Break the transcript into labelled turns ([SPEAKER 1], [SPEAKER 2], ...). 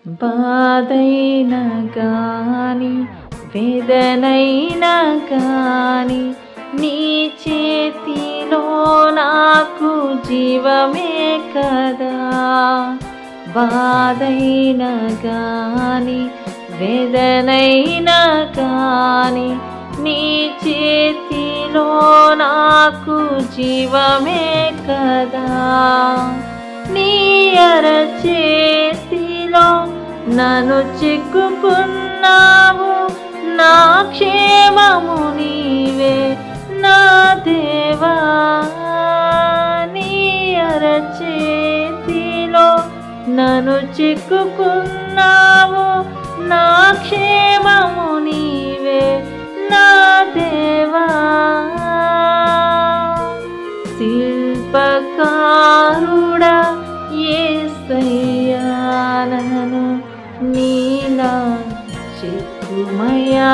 [SPEAKER 1] బాధైనా గాని వేదనైనా గాని నీ చేతిలో నాకు జీవమే కదా. బాధైనా గాని వేదనైనా గాని నీ చేతిలో నాకు జీవమే కదా. నీ అరచేతిలో నన్ను చిక్కుకున్నావు, నా క్షేమము నీవే నా దేవా. నీ అరచేతిలో నన్ను చిక్కుకున్నావు, నా క్షేమము నీవే నా దేవా. శిల్పకారుడా యేసయ్యా, నన్ను నీలా చెక్కుమయ్యా.